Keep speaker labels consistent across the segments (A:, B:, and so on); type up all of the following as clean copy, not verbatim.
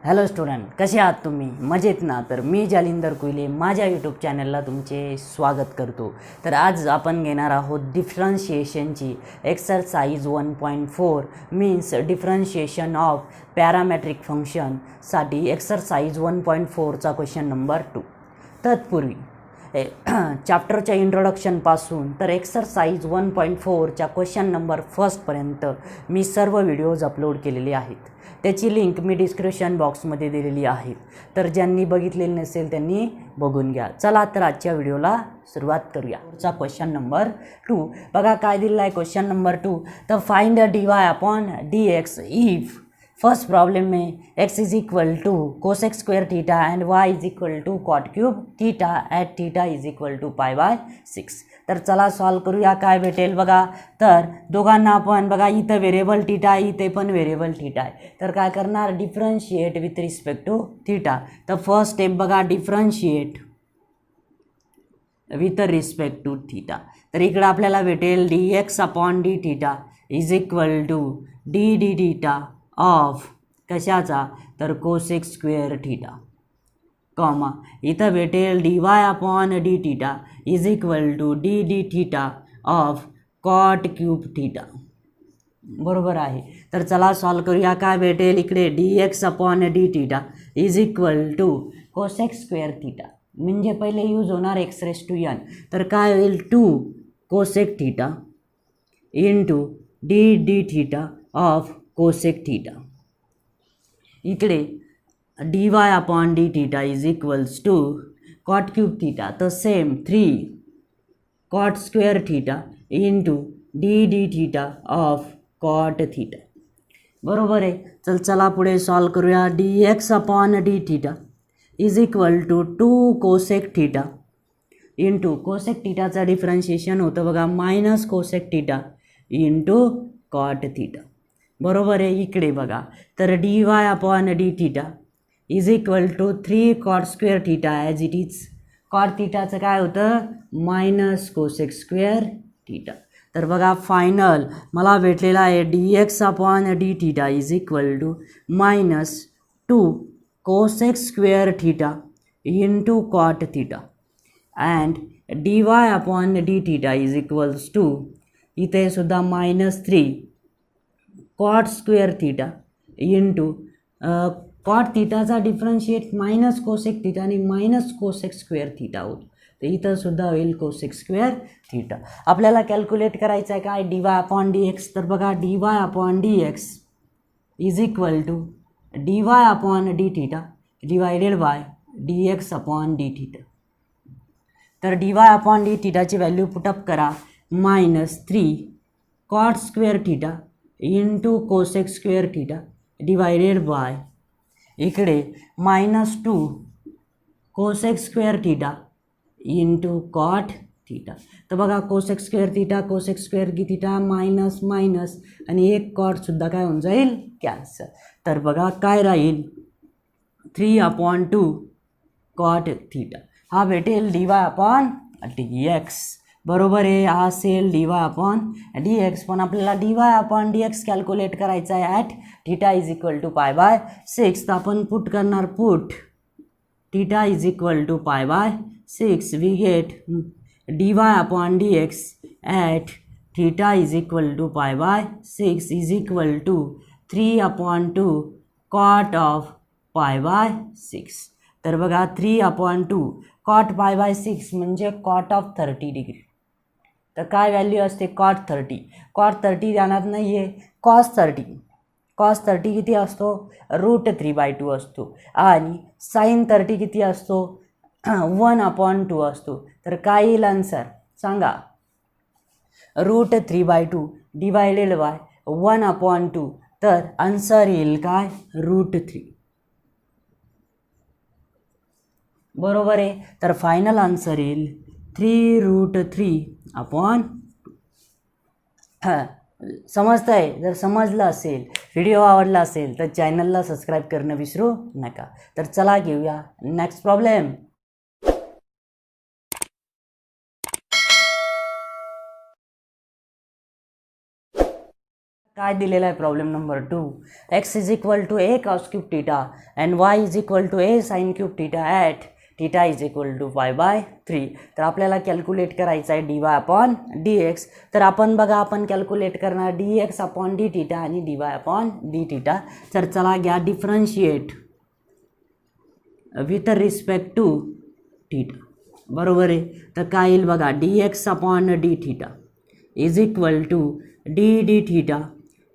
A: Hello student, कसे आहात तुम्ही? मजेत ना? तर मी जालिंदर कुहिले माझ्या यूट्यूब चॅनलला तुमचे स्वागत करतो. तर आज आपण घेणार आहोत डिफरन्शिएशनची exercise 1.4 means differentiation of parametric फंक्शनसाठी एक्सरसाइज 1.4चा क्वेश्चन नंबर 2. तत्पूर्वी चॅप्टरच्या इंट्रोडक्शनपासून तर एक्सरसाइज 1.4च्या क्वेश्चन नंबर फर्स्टपर्यंत मी सर्व व्हिडिओज अपलोड केलेले आहेत. त्याची लिंक मी डिस्क्रिप्शन बॉक्समध्ये दिलेली आहे. तर ज्यांनी बघितलेलं नसेल त्यांनी बघून घ्या. चला तर आजच्या व्हिडिओला सुरुवात करूया. चा क्वेश्चन नंबर 2 बघा काय दिलेला आहे. क्वेश्चन नंबर 2, तर find dy upon dx if first problem में x is equal to cosec square theta and y is equal to cot cube theta at theta is equal to π/6. तर चला solve करूया. काय भेटेल बघा. तर दोघांना आपण बघा इथं व्हेरिएबल थीटा आहे, इथे पण व्हेरिएबल थीटा आहे. तर काय करणार, differentiate with respect to theta. तर फर्स्ट स्टेप बघा, differentiate with respect to theta. तर इकडं आपल्याला भेटेल dx upon d theta is equal to d theta of कशाचा, तर कोसेक स्क्वेअर थीटा, कॉमा इथं भेटेल dy upon d theta is equal to d theta of cot cube theta. बरोबर आहे. तर चला सॉल्व करूया. काय भेटेल इकडे dx upon d theta is equal to cosec square theta, म्हणजे पहिले यूज होणार x⁻n. तर काय होईल 2 cosec theta into d theta of cosec theta. इकडे dy upon d theta is equals to cot cube theta, तर same 3 cot square theta into d theta of cot theta. बरोबर आहे. चला पुढे सॉल्व करूया. dx upon d theta is equal to 2 cosec theta into cosec थीटाचा differentiation होतं बघा minus cosec theta into cot theta. बरोबर आहे. इकडे बघा, तर dy upon d theta is equal to 3 cot square theta as it is. Cot थीटाचं काय होतं, मायनस कोसेक स्क्वेअर थीटा. तर बघा फायनल मला भेटलेला आहे dx upon d theta is equal to minus 2 cosec square theta into cot theta and dy upon d theta is equals to इथे सुद्धा minus 3 cot square theta into cot थीटाचा differentiate minus cosec theta आणि minus cosec square theta होतो. तर इथं सुद्धा होईल cosec square theta. आपल्याला कॅल्क्युलेट करायचं आहे काय, dy अपॉन dx. तर बघा dy upon dx is equal to dy upon d theta divided by dx upon d theta. तर dy अपॉन डी थीटाची व्हॅल्यू पुटअप करा, minus 3 cot square theta into cosec square theta divided by इकडे minus 2 cosec square theta into cot theta. तर बघा cosec square theta minus minus आणि एक कॉटसुद्धा काय होऊन जाईल, कॅन्सल. तर बघा काय राहील 3/2 कॉट थीटा. हा भेटेल dy अपॉन dx. बरोबर आहे. हा असेल dy अपॉन dx. पण आपल्याला dy अपॉन dx कॅल्क्युलेट करायचा आहे at theta is equal to π/6. तर आपण पुट करणार, put theta is equal to π/6. We get dy upon dx at theta is equal to π/6 is equal to 3/2 cot of π/6. तर बघा 3/2 cot π/6 म्हणजे cot of 30 degree. तर काय व्हॅल्यू असते, cot 30. Cot 30 ध्यानात नाही आहे. कॉस 30 किती असतो, √3/2 असतो. आणि साईन 30 किती असतो, 1/2 असतो. तर काय येईल आन्सर सांगा, √3/2 डिवायडेड बाय 1/2. तर आन्सर येईल काय, √3. बरोबर आहे. तर फायनल आन्सर येईल 3√3/2. समजतं आहे. जर समजलं असेल, व्हिडिओ आवडला असेल तर चॅनलला सबस्क्राईब करणं विसरू नका. तर चला घेऊया नेक्स्ट प्रॉब्लेम. काय दिलेला आहे problem number 2, x is equal to a cos cube theta and y is equal to a sine cube theta at theta is equal to 5/3. तर आपल्याला कॅल्क्युलेट करायचं आहे dy अपॉन dx. तर आपण बघा आपण कॅल्क्युलेट करणार dx अपॉन डी थीटा आणि dy अपॉन डी थीटा. तर चला घ्या differentiate with respect to theta. बरोबर आहे. तर काय येईल बघा dx upon d theta is equal to d theta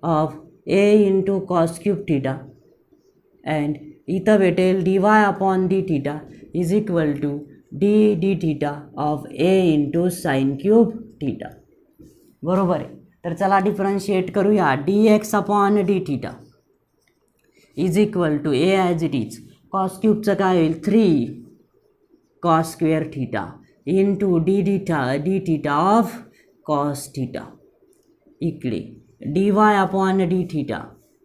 A: of a into cos cube theta and इथं भेटेल dy upon d theta is equal to d theta of a into sine cube theta. बरोबर आहे. तर चला differentiate करूया dx upon d theta is equal to a as it is cos क्यूबचं काय होईल 3 cos square theta into d theta of cos theta. इकडे dy upon d theta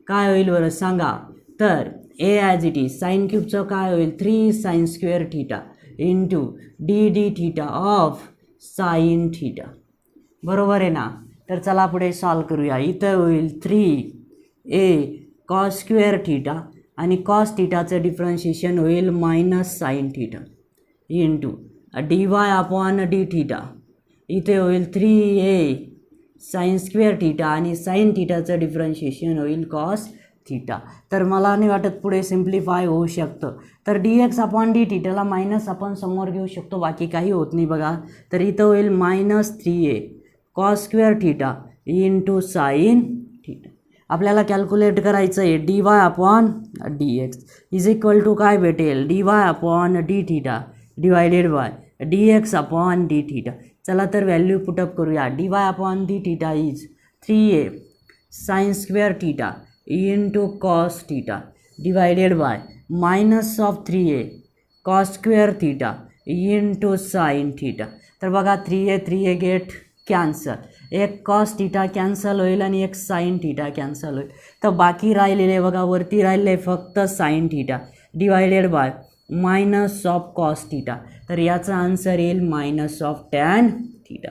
A: काय होईल बरं सांगा. तर a as it is sine क्यूबचं काय होईल 3 sine square theta into d theta of sine theta. बरोबर आहे ना. तर चला पुढे सॉल्व करूया. इथं होईल 3a कॉस स्क्वेअर थीटा आणि कॉस थीटाचं डिफरन्शिएशन होईल minus sine theta into dy upon d theta. इथे होईल 3a साइन स्क्वेअर थीटा आणि साइन थीटाचं डिफरन्शिएशन होईल कॉस थीटा. तर मला नाही वाटत पुढे सिम्प्लिफाय होऊ शकतं. तर dx अपॉन डी थीटाला मायनस आपण समोर घेऊ शकतो, बाकी काही होत नाही बघा. तर इथं होईल minus 3a cos square theta into sine theta. आपल्याला कॅल्क्युलेट करायचं आहे dy upon dx is equal to काय भेटेल dy upon d theta divided by dx upon d theta. चला तर व्हॅल्यू पुटअप करूया. dy upon d theta is 3a sine square theta into cos theta divided by minus of 3a cos square theta into sine theta. तर बघा 3a get cancel, एक cos theta cancel होईल आणि एक sine theta cancel होईल. तर बाकी राहिलेले बघा वरती राहिले फक्त sine theta divided by minus of cos theta. तर याचा आन्सर येईल मायनस ऑफ टॅन थीटा.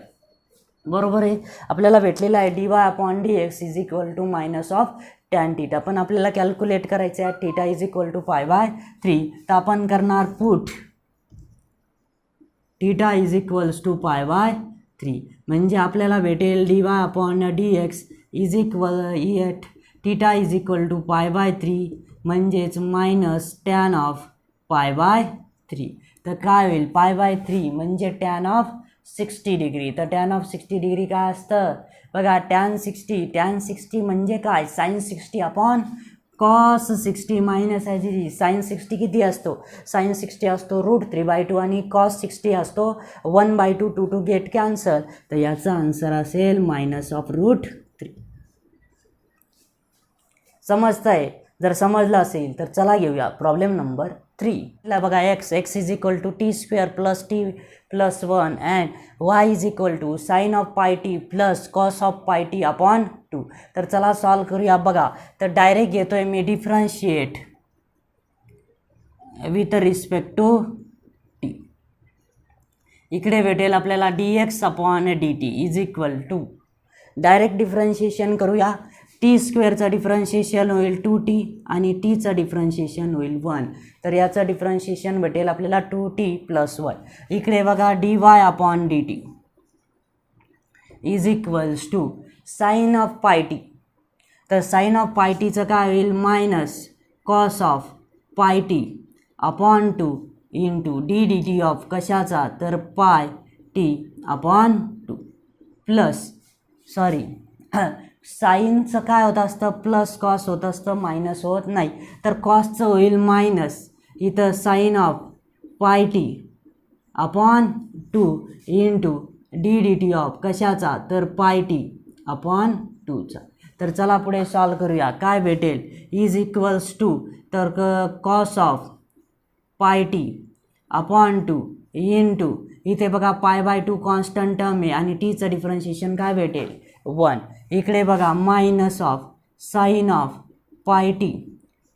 A: बरोबर आहे. आपल्याला भेटलेला आहे dy upon dx is equal to minus of tan theta. पण आपल्याला कॅल्क्युलेट करायचं आहे थीटा इज इक्वल टू 5/3. तर आपण करणार put theta is equals to 5/3 म्हणजे आपल्याला भेटेल dy upon dx is equal theta is equal to 5/3 म्हणजेच मायनस टॅन ऑफ 5/3. तर काय होईल 5/3 म्हणजे टॅन ऑफ 60 डिग्री. तर टॅन ऑफ 60 डिग्री काय असतं बघा टॅन 60 म्हणजे काय sine 60 upon cos 60 minus as it is sine 60 किती असतो साइन 60 असतो √3/2 आणि कॉस 60 असतो 1/2. 2 गेट कॅन्सल. तर याचा आन्सर असेल मायनस ऑफ √3. समजतंय. जर समजलं असेल तर चला घेऊया प्रॉब्लेम नंबर 3. ला बघा x is equal to t square plus t plus 1 and y is equal to sine of pi t plus cos of pi t upon 2. तर चला सॉल्व करूया. बघा तर डायरेक्ट घेतोय मी differentiate with respect to t. इकडे भेटेल आपल्याला dx upon dt is equal to direct differentiation करूया. टी स्क्वेअरचं डिफरन्शिएशन होईल 2t आणि टीचं डिफरन्शिएशन होईल 1. तर याचं डिफरन्शिएशन भेटेल आपल्याला 2t प्लस 1. इकडे बघा dy upon dt is equals to sine of pi t. तर साइन ऑफ पाय टीचं काय होईल minus cos of pi t upon 2 into dt of कशाचा तर पाय टी अपॉन 2 प्लस साईनचं काय होत असतं प्लस कॉस होत असतं मायनस होत नाही. तर कॉसचं होईल मायनस इथं sign of pi t upon 2 into dt of कशाचा तर पाय टी अपॉन 2चा. तर चला पुढे सॉल्व करूया. काय भेटेल इज इक्वल्स टू तर cos of pi t upon 2 into इथे बघा π/2 कॉन्स्टंट टर्म आहे आणि टीचं डिफरन्शिएशन काय भेटेल 1. इकडे बघा minus of sine of pi t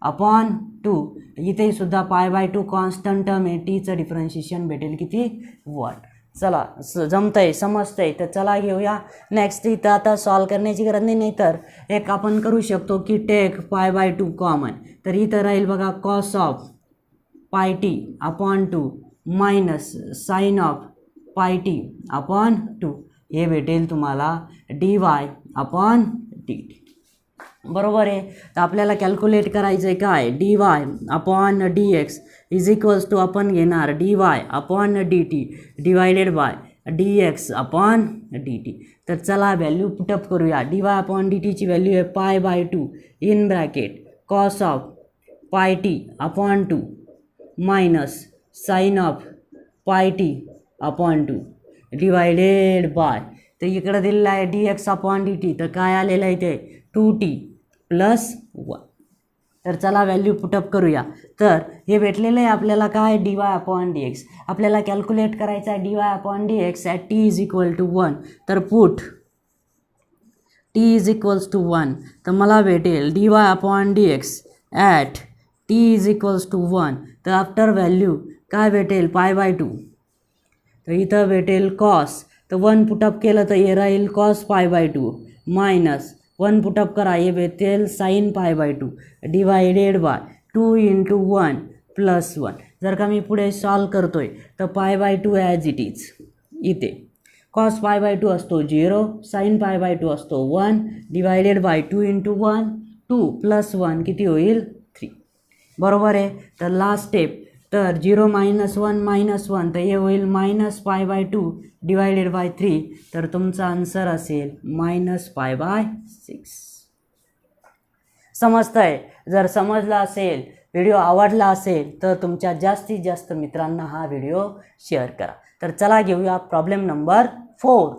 A: upon 2 इथे सुद्धा π/2 कॉन्स्टंट टर्म आहे टीचं डिफरन्शिएशन भेटेल किती 1. चला जमतंय समजतंय तर चला घेऊया नेक्स्ट. इथं आता सॉल्व करण्याची गरज नाही, तर एक आपण करू शकतो की टेक π/2 कॉमन. तर इथं राहील बघा cos of πt upon 2 minus sine of πt upon 2 हे भेटेल तुम्हाला dy अपॉन dt. बरोबर आहे. तर आपल्याला कॅल्क्युलेट करायचं आहे काय, dy upon dx is equals to आपण घेणार dy upon dt divided by dx upon dt. तर चला व्हॅल्यू पुटअप करूया. dy अपॉन dtची व्हॅल्यू आहे π/2 in bracket cos of πt upon 2 minus sine of πt upon 2 divided by. तर इकडं दिलेलं आहे dx अपॉन dt, तर काय आलेलं आहे ते 2t प्लस 1. तर चला व्हॅल्यू पुटअप करूया. तर हे भेटलेलं आहे आपल्याला काय dy अपॉन dx. आपल्याला कॅल्क्युलेट करायचं आहे dy upon dx at t is equal to 1. तर put t is equals to 1. तर मला भेटेल dy upon dx at t is equals to 1. तर आफ्टर व्हॅल्यू काय भेटेल π/2. तर इथं भेटेल कॉस. तर 1 पुटअप केलं तर हे राहील कॉस π/2 मायनस 1 पुटअप करा हे भेटेल sine π/2 divided by 2 into 1 plus 1. जर का मी पुढे सॉल्व करतोय तर π/2 ॲज इट इज. इथे कॉस π/2 असतो 0, साइन π/2 असतो 1 डिवायडेड बाय 2 इंटू 1 2 प्लस 1 किती होईल 3. बरोबर आहे. तर लास्ट स्टेप. तर 0 मायनस 1 मायनस 1 तर हे होईल मायनस π/2 डिवायडेड बाय 3. तर तुमचा आन्सर असेल -π/6. समजतंय. जर समजला असेल, व्हिडिओ आवडला असेल तर तुमच्या जास्तीत जास्त मित्रांना हा व्हिडिओ शेअर करा. तर चला घेऊया प्रॉब्लेम नंबर 4.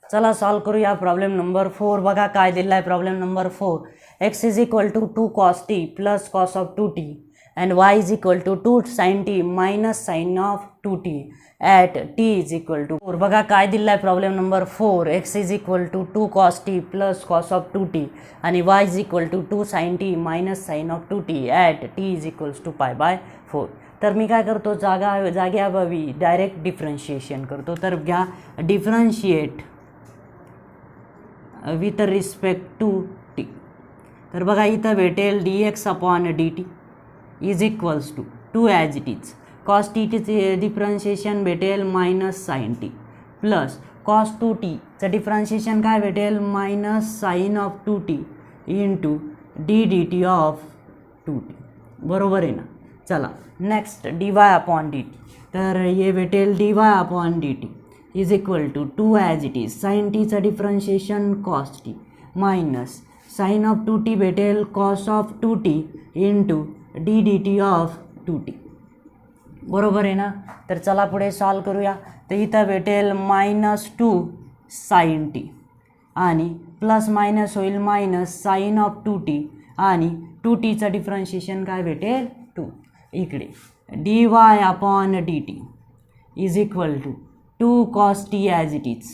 A: चला सॉल्व करूया प्रॉब्लेम नंबर 4. बघा काय दिलं आहे problem number 4. x is equal to 2 cos t plus cos of 2t and y is equal to 2 sin t minus sine of 2t at t is equal to 4. बघा काय दिलं आहे problem number 4. x is equal to 2 cos t plus cos of 2t आणि y is equal to 2 sin t minus sine of 2t at t is equals to π/4. तर मी काय करतो जाग्याभावी direct differentiation करतो. तर घ्या differentiate with respect to t. तर बघा इथं भेटेल dx upon dt is equals to 2 as it is cos टीचे डिफरन्शिएशन भेटेल minus sine t plus cos 2tचं डिफरन्शिएशन काय भेटेल minus sine of 2t into dt of 2t. बरोबर आहे ना. चला नेक्स्ट dy अपॉन dt. तर हे भेटेल dy upon dt is equal to 2 as it is sine टीचं differentiation cos t minus sine of 2t भेटेल cos of 2t into dt of 2t. बरोबर आहे ना. तर चला पुढे सॉल्व करूया. तर इथं भेटेल -2 साइन टी आणि प्लस मायनस होईल मायनस साइन ऑफ 2t आणि 2tचं डिफरन्शिएशन काय भेटेल 2. इकडे dy upon dt is equal to 2 cos t as it is.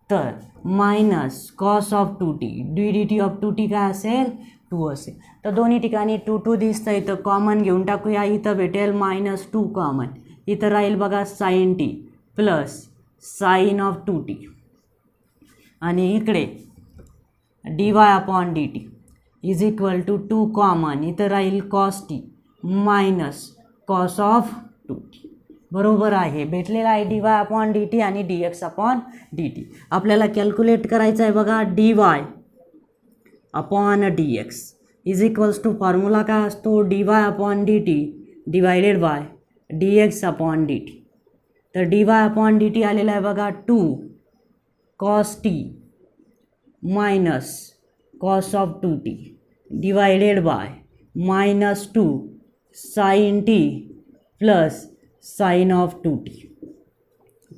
A: तर minus cos of 2t dt of 2t काय असेल 2 असेल. तर दोन्ही ठिकाणी 2 दिसतं आहे तर कॉमन घेऊन टाकूया. इथं भेटेल -2 कॉमन. इथं राहील बघा sine t plus sine of 2t आणि इकडे d y upon d t is equal to 2 common इथं राहील cos t minus cos of 2t बरोबर आहे. भेटलेला आहे d y upon d t आणि d x upon d t. आपल्याला कॅल्क्युलेट करायचं आहे बघा d y upon d x is equals to formula काय असतो d y upon d t divided by d x upon d t. तर d y upon d t आलेला आहे बघा 2 cos t minus cos of 2t divided by minus 2 sine t plus sine of 2t.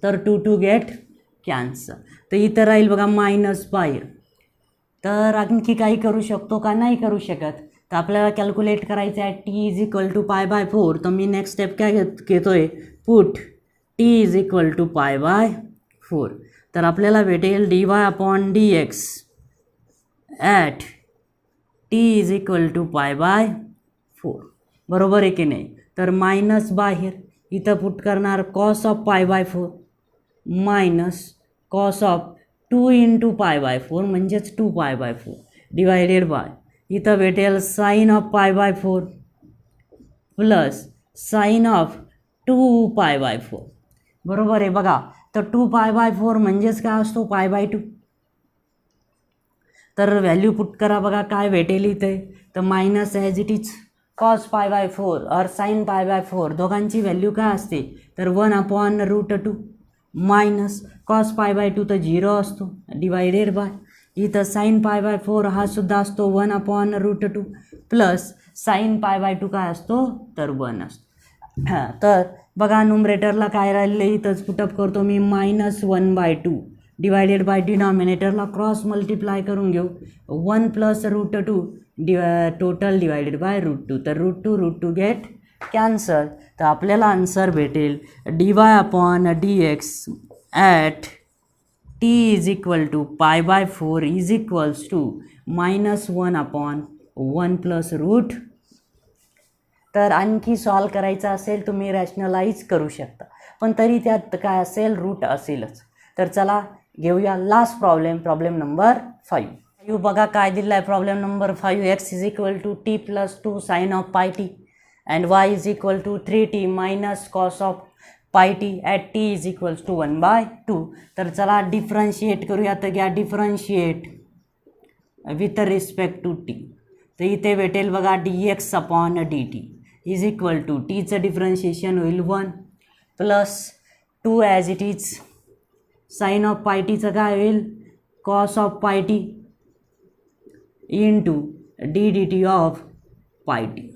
A: तर 2 get cancel. तर इथं राहील बघा minus बाहेर. तर आणखी काही करू शकतो का नाही करू शकत. तर आपल्याला कॅल्क्युलेट करायचं आहे t is equal to pi by 4. तर मी नेक्स्ट स्टेप काय घेतोय put t is equal to pi by 4. तर आपल्याला भेटेल d y upon d x at t is equal to pi by 4 बरोबर आहे की नाही. तर मायनस बाहेर इथं पुट करणार cos of pi by 4 minus cos of 2 into pi by 4 म्हणजेच 2 पाय बाय 4 डिवायडेड बाय इथं भेटेल sine of pi by 4 plus sine of 2 pi by 4 बरोबर आहे बघा. तर 2 पाय बाय 4 म्हणजेच काय असतो पाय बाय 2. तर व्हॅल्यू पुट करा बघा काय भेटेल इथे. तर minus as it is cos pi by 4 और साइन पाय बाय 4 दोघांची व्हॅल्यू काय असते तर 1 upon root 2 minus cos pi by 2 तर 0 असतो डिवायडेड बाय इथं साइन पाय बाय 4 हा सुद्धा असतो 1 upon root 2 plus sine pi by 2 काय असतो तर 1 असतो. तर बघा न्यूमरेटरला काय राहिलं इथंच पुटअप करतो मी मायनस 1/2 डिवायडेड बाय डिनॉमिनेटरला क्रॉस मल्टिप्लाय करून घेऊ 1 plus root 2 total divided by root 2. तर रूट टू गेट कॅन्सल. तर आपल्याला आन्सर भेटेल d y upon d x at t is equal to pi by 4 is equals to minus 1 upon 1 plus root. तर आणखी solve करायचं असेल तुम्ही rationalise करू शकता पण तरी त्यात काय असेल रूट असेलच. तर चला घेऊया लास्ट प्रॉब्लेम नंबर 5. बघा काय दिलं आहे problem number 5. X is equal to t plus 2 sine of pi t and y is equal to 3t minus cos of pi t at t is equals to 1/2. तर चला differentiate करूया. तर घ्या differentiate with respect to t. तर इथे भेटेल बघा d x upon d t is equal to टीचं डिफरन्शिएशन होईल 1 plus 2 as it is sine of pi टीचं काय होईल cos of pi t into d d t of pi t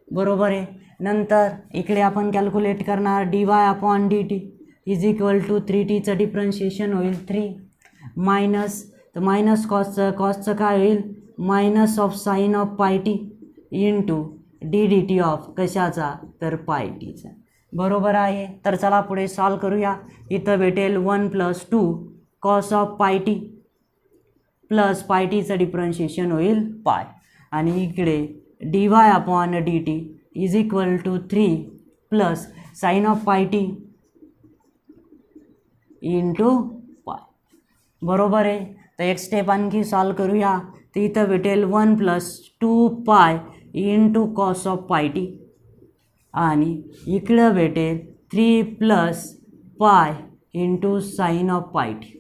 A: बरोबर आहे. नंतर इकडे आपण कॅल्क्युलेट करणार d y upon d t is equal to 3tचं डिफरन्शिएशन होईल 3 मायनस तर मायनस कॉसचं काय होईल minus of sine of pi t into d d t of कशाचा तर पाय टीचा बरोबर आहे. तर चला पुढे सॉल्व करूया. इथं भेटेल 1 plus 2 cos of pi t plus pi टीचं डिफरन्शिएशन होईल पाय आणि इकडे d y upon d t is equal to 3 plus sine of pi t into pi बरोबर आहे. तर एक स्टेप आणखी सॉल्व करूया. तर इथं भेटेल 1 plus 2 pi into cos of pi t आणि इकडं भेटेल 3 plus pi into sine of pi t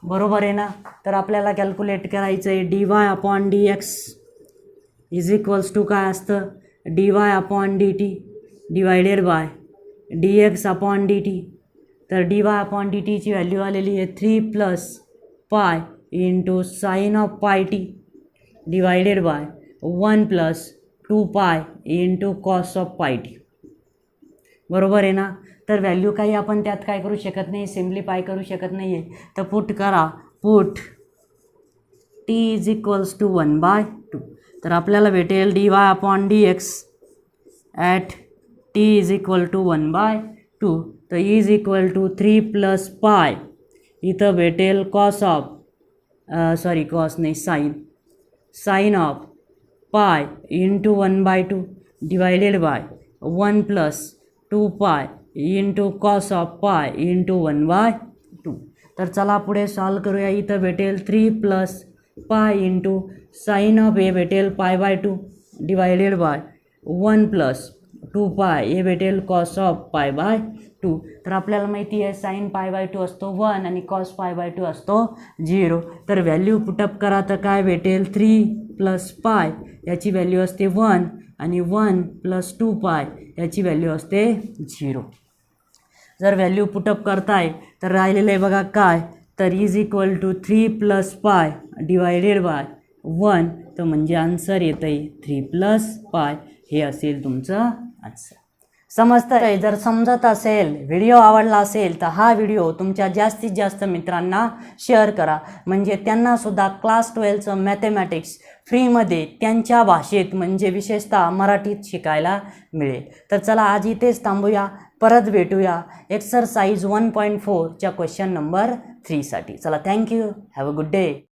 A: बरोबर आहे ना. तर आपल्याला कॅल्क्युलेट करायचं आहे d y upon d x is equals to काय असतं d y upon d t divided by d x upon d t. तर डी वाय अपॉन डी टीची व्हॅल्यू आलेली आहे 3 plus pi into sine of pi t divided by 1 plus 2 pi into cos of pi t बरोबर आहे ना. तर value काही आपण त्यात काय करू शकत नाही सिम्प्लिफाय करू शकत नाही आहे. तर पुट करा put t is equals to 1/2. तर आपल्याला भेटेल d y upon d x at t is equal to 1/2. तर is equal to 3 plus pi इथं भेटेल कॉस ऑफ कॉस नाही sine of pi into 1/2 divided by 1 plus 2 pi into cos of pi into 1/2. तर चला पुढे solve करूया. इथं भेटेल 3 plus pi into sine of ए भेटेल π/2 डिवायडेड बाय 1 प्लस 2 पाय हे भेटेल कॉस ऑफ π/2. तर आपल्याला माहिती आहे साईन π/2 असतो 1 आणि कॉस π/2 असतो 0. तर व्हॅल्यू पुटअप करा तर काय भेटेल 3 प्लस पाय याची व्हॅल्यू असते 1 आणि 1 प्लस 2 पाय याची व्हॅल्यू असते 0. जर व्हॅल्यू पुटअप करताय तर राहिलेलं आहे बघा काय, तर इज इक्वल टू 3 प्लस पाय डिवायडेड बाय 1. तर म्हणजे आन्सर येतं आहे 3 प्लस पाय. हे असेल तुमचं आन्सर. समजतंय? जर समजत असेल, व्हिडिओ आवडला असेल तर हा व्हिडिओ तुमच्या जास्तीत जास्त मित्रांना शेअर करा, म्हणजे त्यांनासुद्धा क्लास 12चं मॅथमॅटिक्स फ्रीमध्ये त्यांच्या भाषेत म्हणजे विशेषतः मराठीत शिकायला मिळेल. तर चला आज इथेच थांबूया, परत भेटूया एक्सरसाइज 1.4च्या क्वेश्चन नंबर 3साठी. चला, thank you, have a good day.